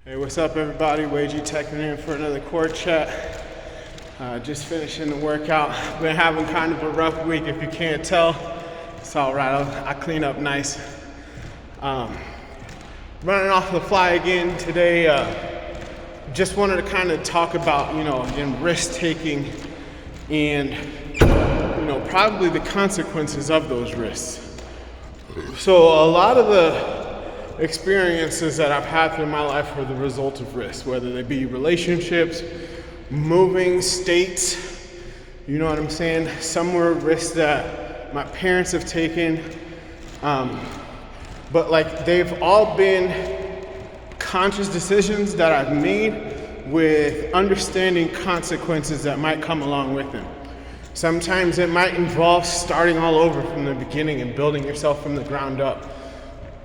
Hey, what's up everybody? Wagey checking in for another core chat. Just finishing the workout. Been having kind of a rough week if you can't tell. It's all right, I clean up nice. Running off the fly again today. Just wanted to kind of talk about, again, risk taking and, probably the consequences of those risks. So a lot of the experiences that I've had through my life were the result of risk, whether they be relationships, moving states, you know what I'm saying? Some were risks that my parents have taken, but they've all been conscious decisions that I've made with understanding consequences that might come along with them. Sometimes it might involve starting all over from the beginning and building yourself from the ground up.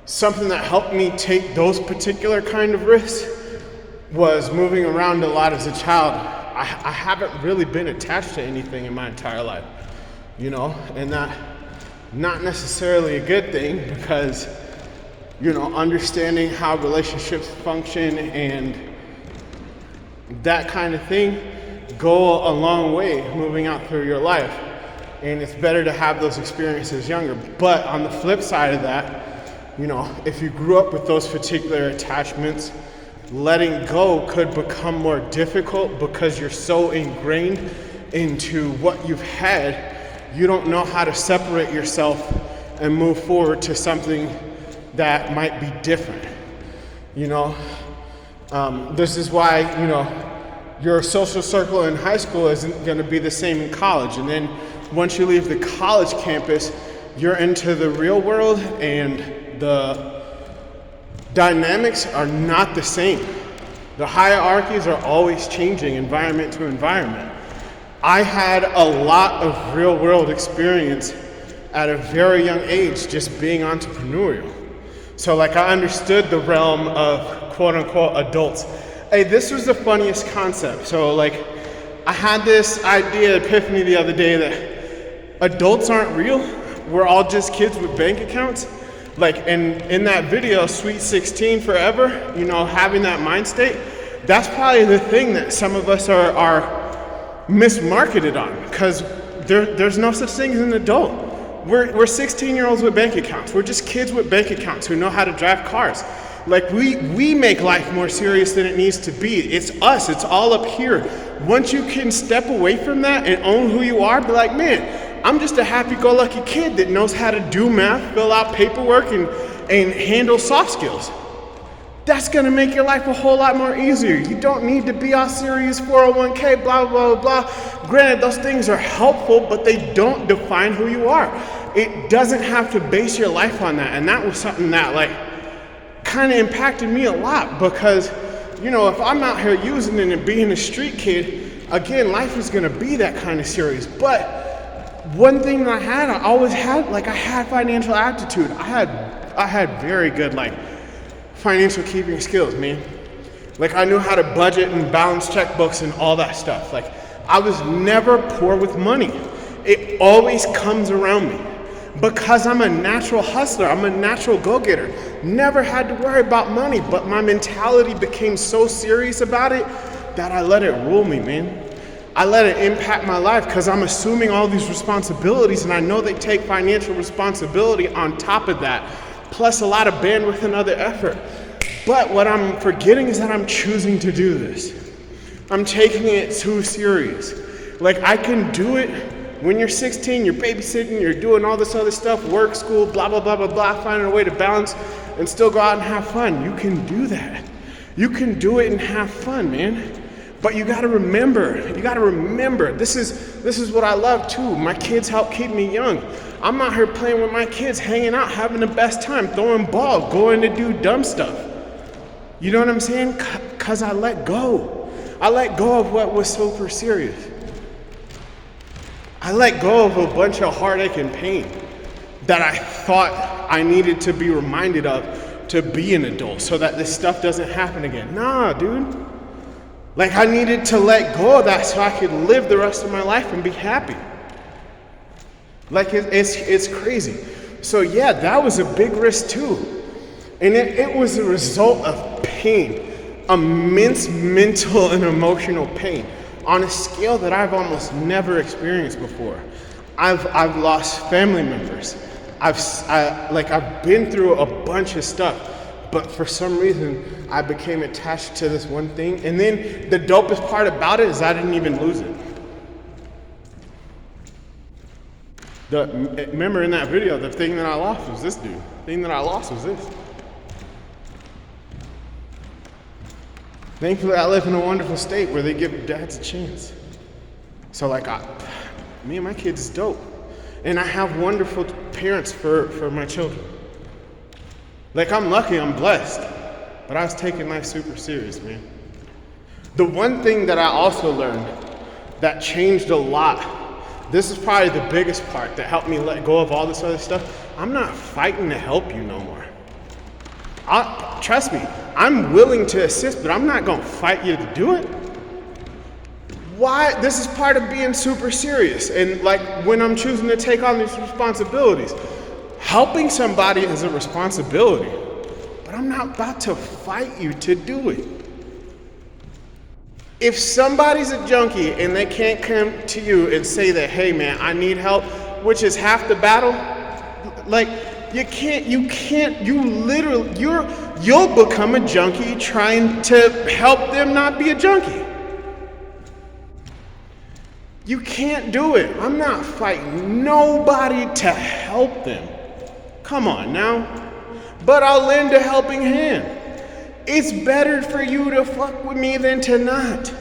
Something that helped me take those particular kind of risks was moving around a lot as a child. I haven't really been attached to anything in my entire life, and that not necessarily a good thing because, understanding how relationships function and that kind of thing go a long way moving out through your life. And it's better to have those experiences younger. But on the flip side of that, if you grew up with those particular attachments, letting go could become more difficult because you're so ingrained into what you've had, you don't know how to separate yourself and move forward to something that might be different. This is why, your social circle in high school isn't going to be the same in college. And then once you leave the college campus, you're into the real world and the dynamics are not the same. The hierarchies are always changing environment to environment. I had a lot of real world experience at a very young age just being entrepreneurial. So I understood the realm of quote unquote adults. Hey, this was the funniest concept. So I had this idea, epiphany the other day that adults aren't real. We're all just kids with bank accounts. In that video, Sweet 16 Forever, having that mind state, that's probably the thing that some of us are mismarketed on, because there's no such thing as an adult. We're 16-year-olds with bank accounts. We're just kids with bank accounts who know how to drive cars. We make life more serious than it needs to be. It's us, it's all up here. Once you can step away from that and own who you are, be like, man, I'm just a happy-go-lucky kid that knows how to do math, fill out paperwork, and handle soft skills. That's gonna make your life a whole lot more easier. You don't need to be all serious 401k, blah, blah, blah, blah. Granted, those things are helpful, but they don't define who you are. It doesn't have to base your life on that. And that was something that kind of impacted me a lot because, if I'm out here using it and being a street kid, again, life is gonna be that kind of serious. But one thing that I always had, I had financial aptitude. I had very good, financial keeping skills, man. I knew how to budget and balance checkbooks and all that stuff. I was never poor with money. It always comes around me because I'm a natural hustler. I'm a natural go-getter. Never had to worry about money, but my mentality became so serious about it that I let it rule me, man. I let it impact my life because I'm assuming all these responsibilities, and I know they take financial responsibility on top of that, plus a lot of bandwidth and other effort. But what I'm forgetting is that I'm choosing to do this. I'm taking it too serious. I can do it when you're 16, you're babysitting, you're doing all this other stuff, work, school, blah, blah, blah, blah, blah, finding a way to balance and still go out and have fun. You can do that. You can do it and have fun, man. But you gotta remember, this is what I love too. My kids help keep me young. I'm out here playing with my kids, hanging out, having the best time, throwing balls, going to do dumb stuff. You know what I'm saying? Because I let go. I let go of what was super serious. I let go of a bunch of heartache and pain that I thought I needed to be reminded of to be an adult so that this stuff doesn't happen again. Nah, dude. I needed to let go of that so I could live the rest of my life and be happy. It's crazy. So yeah, that was a big risk too. And it was a result of pain. immense mental and emotional pain on a scale that I've almost never experienced before. I've lost family members. I've been through a bunch of stuff, but for some reason I became attached to this one thing. And then the dopest part about it is I didn't even lose it. Remember in that video, the thing that I lost was this dude. The thing that I lost was this. Thankfully, I live in a wonderful state where they give dads a chance. So me and my kids is dope. And I have wonderful parents for my children. Like, I'm lucky, I'm blessed. But I was taking life super serious, man. The one thing that I also learned that changed a lot, this is probably the biggest part that helped me let go of all this other stuff. I'm not fighting to help you no more. Trust me, I'm willing to assist, but I'm not gonna fight you to do it. Why? This is part of being super serious. And like when I'm choosing to take on these responsibilities, helping somebody is a responsibility, but I'm not about to fight you to do it. If somebody's a junkie and they can't come to you and say that, hey man, I need help, which is half the battle, like you'll become a junkie trying to help them not be a junkie. You can't do it. I'm not fighting nobody to help them. Come on now. But I'll lend a helping hand. It's better for you to fuck with me than to not.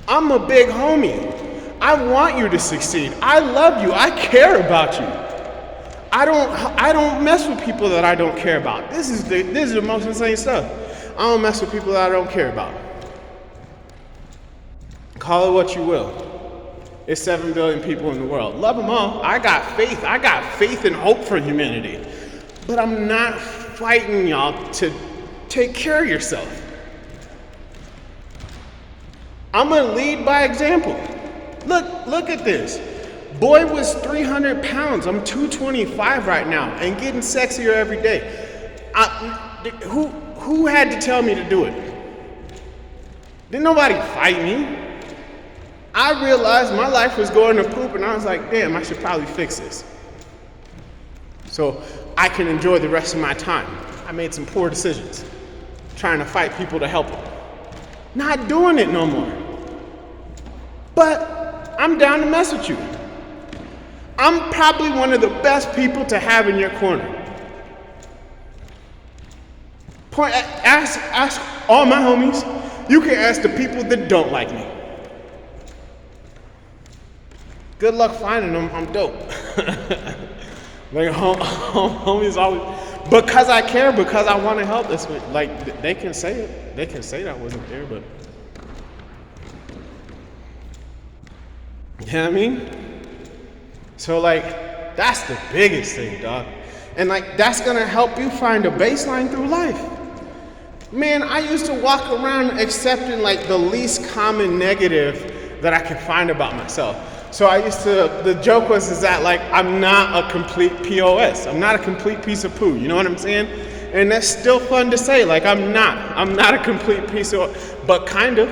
I'm a big homie. I want you to succeed. I love you. I care about you. I don't mess with people that I don't care about. This is the most insane stuff. I don't mess with people that I don't care about. Call it what you will. It's 7 billion people in the world. Love them all. I got faith. I got faith and hope for humanity. But I'm not fighting y'all to take care of yourself. I'm gonna lead by example. Look at this. Boy was 300 pounds. I'm 225 right now and getting sexier every day. Who had to tell me to do it? Didn't nobody fight me. I realized my life was going to poop and I was like, damn, I should probably fix this, so I can enjoy the rest of my time. I made some poor decisions, trying to fight people to help them. Not doing it no more. But I'm down to mess with you. I'm probably one of the best people to have in your corner. Ask all my homies. You can ask the people that don't like me. Good luck finding them. I'm dope. Like homies always, because I care, because I want to help. That's what, like, they can say it. They can say that I wasn't there, but you know what I mean? So like, that's the biggest thing, dog. And like, that's gonna help you find a baseline through life. Man, I used to walk around accepting like the least common negative that I could find about myself. So the joke was that like, I'm not a complete POS. I'm not a complete piece of poo, you know what I'm saying? And that's still fun to say, like I'm not a complete piece of, but kind of.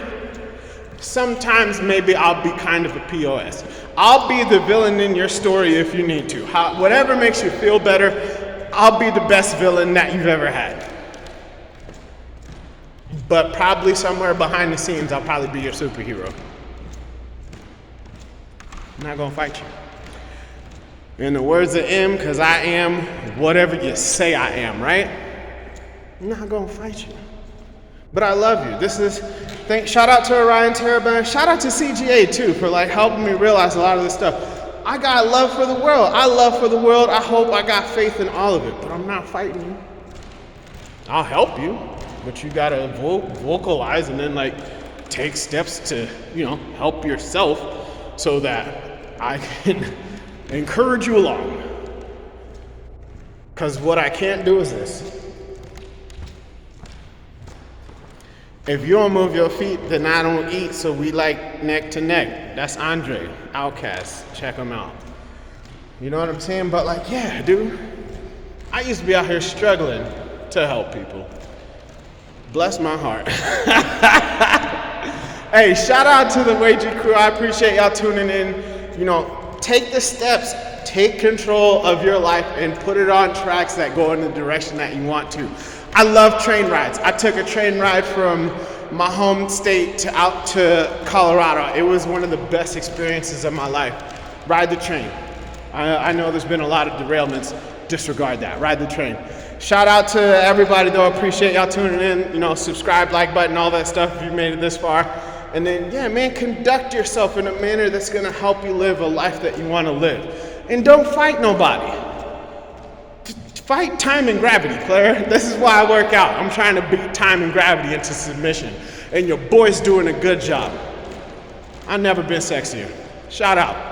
Sometimes maybe I'll be kind of a POS. I'll be the villain in your story if you need to. Whatever makes you feel better, I'll be the best villain that you've ever had. But probably somewhere behind the scenes, I'll probably be your superhero. I'm not gonna fight you. In the words of M, because I am whatever you say I am, right? I'm not gonna fight you. But I love you. Shout out to Orion Teraband. Shout out to CGA too for like helping me realize a lot of this stuff. I got love for the world. I love for the world. I hope I got faith in all of it, but I'm not fighting you. I'll help you, but you gotta vocalize and then like take steps to, help yourself so that I can encourage you along. Because what I can't do is this. If you don't move your feet, then I don't eat, so we like neck to neck. That's Andre, Outkast, check him out. You know what I'm saying? But like, yeah, dude, I used to be out here struggling to help people. Bless my heart. Hey, shout out to the Wager crew. I appreciate y'all tuning in. You know, take the steps, take control of your life and put it on tracks that go in the direction that you want to. I love train rides. I took a train ride from my home state out to Colorado. It was one of the best experiences of my life. Ride the train. I know there's been a lot of derailments. Disregard that. Ride the train. Shout out to everybody though. I appreciate y'all tuning in. You know, subscribe, like button, all that stuff if you made it this far. And then, yeah, man, conduct yourself in a manner that's going to help you live a life that you want to live. And don't fight nobody. Fight time and gravity, player. This is why I work out. I'm trying to beat time and gravity into submission. And your boy's doing a good job. I've never been sexier. Shout out.